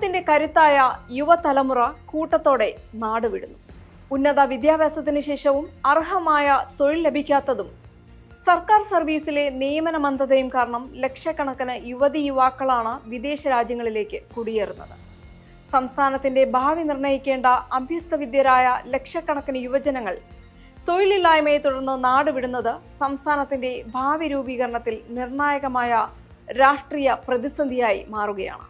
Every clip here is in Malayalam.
സമൂഹത്തിന്റെ കരുത്തായ യുവതലമുറ കൂട്ടത്തോടെ നാടുവിടുന്നു. ഉന്നത വിദ്യാഭ്യാസത്തിന് ശേഷവും അർഹമായ തൊഴിൽ ലഭിക്കാത്തതും സർക്കാർ സർവീസിലെ നിയമന മന്ദതയും കാരണം ലക്ഷക്കണക്കിന് യുവാക്കളാണ് വിദേശ രാജ്യങ്ങളിലേക്ക് കുടിയേറുന്നത്. സംസ്ഥാനത്തിന്റെ ഭാവി നിർണ്ണയിക്കേണ്ട അഭ്യസ്തവിദ്യരായ ലക്ഷക്കണക്കിന് യുവജനങ്ങൾ തൊഴിലില്ലായ്മയെ തുടർന്ന് നാടുവിടുന്നത് സംസ്ഥാനത്തിന്റെ ഭാവി രൂപീകരണത്തിൽ നിർണായകമായ രാഷ്ട്രീയ പ്രതിസന്ധിയായി മാറുകയാണ്.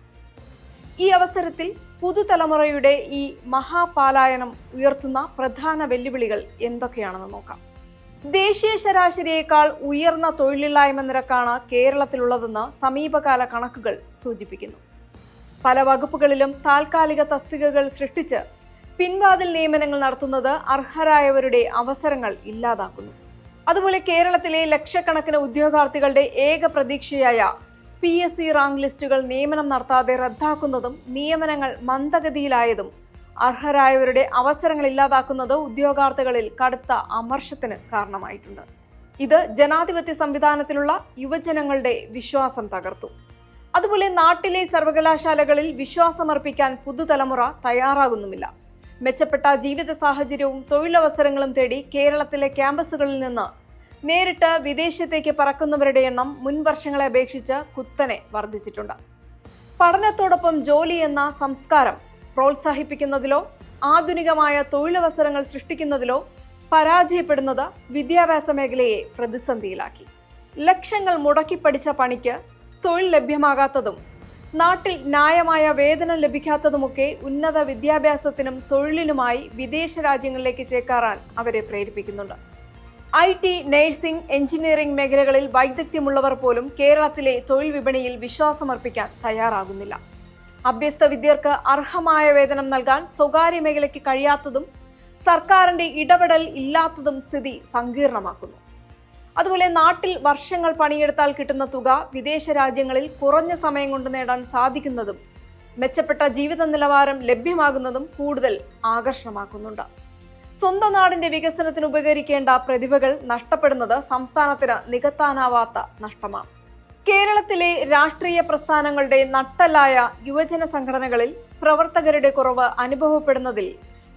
ഈ അവസരത്തിൽ പുതുതലമുറയുടെ ഈ മഹാപലായനം ഉയർത്തുന്ന പ്രധാന വെല്ലുവിളികൾ എന്തൊക്കെയാണെന്ന് നോക്കാം. ദേശീയ ശരാശരിയേക്കാൾ ഉയർന്ന തൊഴിലില്ലായ്മ നിരക്കാണ് കേരളത്തിലുള്ളതെന്ന് സമീപകാല കണക്കുകൾ സൂചിപ്പിക്കുന്നു. പല വകുപ്പുകളിലും താൽക്കാലിക തസ്തികകൾ സൃഷ്ടിച്ച് പിൻവാതിൽ നിയമനങ്ങൾ നടത്തുന്നത് അർഹരായവരുടെ അവസരങ്ങൾ ഇല്ലാതാക്കുന്നു. അതുപോലെ കേരളത്തിലെ ലക്ഷക്കണക്കിന് ഉദ്യോഗാർത്ഥികളുടെ ഏക പ്രതീക്ഷയായ PSC റാങ്ക് ലിസ്റ്റുകൾ നിയമനം നടത്താതെ റദ്ദാക്കുന്നതും നിയമനങ്ങൾ മന്ദഗതിയിലായതും അർഹരായവരുടെ അവസരങ്ങൾ ഇല്ലാതാക്കുന്നത് ഉദ്യോഗാർത്ഥികളിൽ കടുത്ത അമർഷത്തിന് കാരണമായിട്ടുണ്ട്. ഇത് ജനാധിപത്യ സംവിധാനത്തിലുള്ള യുവജനങ്ങളുടെ വിശ്വാസം തകർത്തു. അതുപോലെ നാട്ടിലെ സർവകലാശാലകളിൽ വിശ്വാസമർപ്പിക്കാൻ പുതുതലമുറ തയ്യാറാകുന്നുമില്ല. മെച്ചപ്പെട്ട ജീവിത സാഹചര്യവും തൊഴിലവസരങ്ങളും തേടി കേരളത്തിലെ ക്യാമ്പസുകളിൽ നിന്ന് നേരിട്ട് വിദേശത്തേക്ക് പറക്കുന്നവരുടെ എണ്ണം മുൻ വർഷങ്ങളെ അപേക്ഷിച്ച് കുത്തനെ വർദ്ധിച്ചിട്ടുണ്ട്. പഠനത്തോടൊപ്പം ജോലി എന്ന സംസ്കാരം പ്രോത്സാഹിപ്പിക്കുന്നതിലോ ആധുനികമായ തൊഴിലവസരങ്ങൾ സൃഷ്ടിക്കുന്നതിലോ പരാജയപ്പെടുന്നത് വിദ്യാഭ്യാസ മേഖലയെ പ്രതിസന്ധിയിലാക്കി. ലക്ഷങ്ങൾ മുടക്കി പഠിച്ച പണിക്ക് തൊഴിൽ ലഭ്യമാകാത്തതും നാട്ടിൽ ന്യായമായ വേതനം ലഭിക്കാത്തതുമൊക്കെ ഉന്നത വിദ്യാഭ്യാസത്തിനും തൊഴിലിനുമായി വിദേശ രാജ്യങ്ങളിലേക്ക് ചേക്കാറാൻ അവരെ പ്രേരിപ്പിക്കുന്നുണ്ട്. IT, നഴ്സിംഗ്, എഞ്ചിനീയറിംഗ് മേഖലകളിൽ വൈദഗ്ധ്യമുള്ളവർ പോലും കേരളത്തിലെ തൊഴിൽ വിപണിയിൽ വിശ്വാസമർപ്പിക്കാൻ തയ്യാറാകുന്നില്ല. അഭ്യസ്ത വിദ്യർക്ക് അർഹമായ വേതനം നൽകാൻ സ്വകാര്യ മേഖലയ്ക്ക് കഴിയാത്തതും സർക്കാരിന്റെ ഇടപെടൽ ഇല്ലാത്തതും സ്ഥിതി സങ്കീർണമാക്കുന്നു. അതുപോലെ നാട്ടിൽ വർഷങ്ങൾ പണിയെടുത്താൽ കിട്ടുന്ന തുക വിദേശ രാജ്യങ്ങളിൽ കുറഞ്ഞ സമയം കൊണ്ട് നേടാൻ സാധിക്കുന്നതും മെച്ചപ്പെട്ട ജീവിത നിലവാരം ലഭ്യമാകുന്നതും കൂടുതൽ ആകർഷണമാക്കുന്നുണ്ട്. സ്വന്തം നാടിന്റെ വികസനത്തിന് ഉപകരിക്കേണ്ട പ്രതിഭകൾ നഷ്ടപ്പെടുന്നത് സംസ്ഥാനത്തിന് നികത്താനാവാത്ത നഷ്ടമാണ്. കേരളത്തിലെ രാഷ്ട്രീയ പ്രസ്ഥാനങ്ങളുടെ നട്ടെല്ലായ യുവജന സംഘടനകളിൽ പ്രവർത്തകരുടെ കുറവ് അനുഭവപ്പെടുന്നതിൽ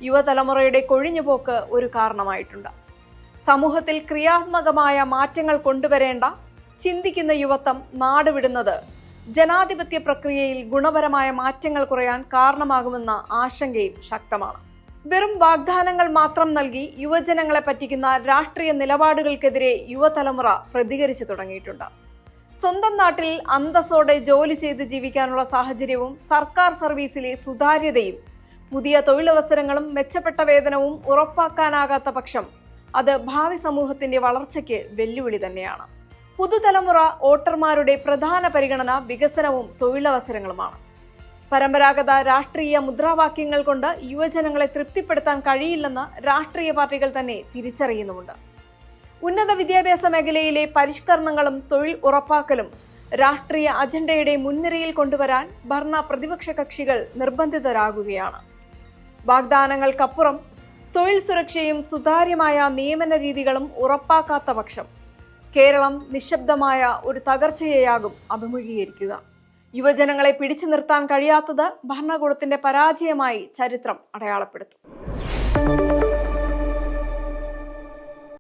യുവതലമുറയുടെ കൊഴിഞ്ഞുപോക്ക് ഒരു കാരണമായിട്ടുണ്ട്. സമൂഹത്തിൽ ക്രിയാത്മകമായ മാറ്റങ്ങൾ കൊണ്ടുവരേണ്ട ചിന്തിക്കുന്ന യുവത്വം നാടുവിടുന്നത് ജനാധിപത്യ പ്രക്രിയയിൽ ഗുണപരമായ മാറ്റങ്ങൾ കുറയാൻ കാരണമാകുമെന്ന ആശങ്കയും ശക്തമാണ്. വെറും വാഗ്ദാനങ്ങൾ മാത്രം നൽകി യുവജനങ്ങളെ പറ്റിക്കുന്ന രാഷ്ട്രീയ നിലപാടുകൾക്കെതിരെ യുവതലമുറ പ്രതികരിച്ചു തുടങ്ങിയിട്ടുണ്ട്. സ്വന്തം നാട്ടിൽ അന്തസ്സോടെ ജോലി ചെയ്ത് ജീവിക്കാനുള്ള സാഹചര്യവും സർക്കാർ സർവീസിലെ സുതാര്യതയും പുതിയ തൊഴിലവസരങ്ങളും മെച്ചപ്പെട്ട വേതനവും ഉറപ്പാക്കാനാകാത്ത പക്ഷം അത് ഭാവി സമൂഹത്തിന്റെ വളർച്ചയ്ക്ക് വെല്ലുവിളി തന്നെയാണ്. പുതുതലമുറ വോട്ടർമാരുടെ പ്രധാന പരിഗണന വികസനവും തൊഴിലവസരങ്ങളുമാണ്. പരമ്പരാഗത രാഷ്ട്രീയ മുദ്രാവാക്യങ്ങൾ കൊണ്ട് യുവജനങ്ങളെ തൃപ്തിപ്പെടുത്താൻ കഴിയില്ലെന്ന് രാഷ്ട്രീയ പാർട്ടികൾ തന്നെ തിരിച്ചറിയുന്നുമുണ്ട്. ഉന്നത വിദ്യാഭ്യാസ മേഖലയിലെ പരിഷ്കരണങ്ങളും തൊഴിൽ ഉറപ്പാക്കലും രാഷ്ട്രീയ അജണ്ടയുടെ മുൻനിരയിൽ കൊണ്ടുവരാൻ ഭരണ പ്രതിപക്ഷ കക്ഷികൾ നിർബന്ധിതരാകുകയാണ്. വാഗ്ദാനങ്ങൾക്കപ്പുറം തൊഴിൽ സുരക്ഷയും സുതാര്യമായ നിയമന രീതികളും ഉറപ്പാക്കാത്ത പക്ഷം കേരളം നിശബ്ദമായ ഒരു തകർച്ചയെയാകും അഭിമുഖീകരിക്കുക. യുവജനങ്ങളെ പിടിച്ചു നിർത്താൻ കഴിയാത്തത് ഭരണകൂടത്തിന്റെ പരാജയമായി ചരിത്രം അടയാളപ്പെടുത്തും.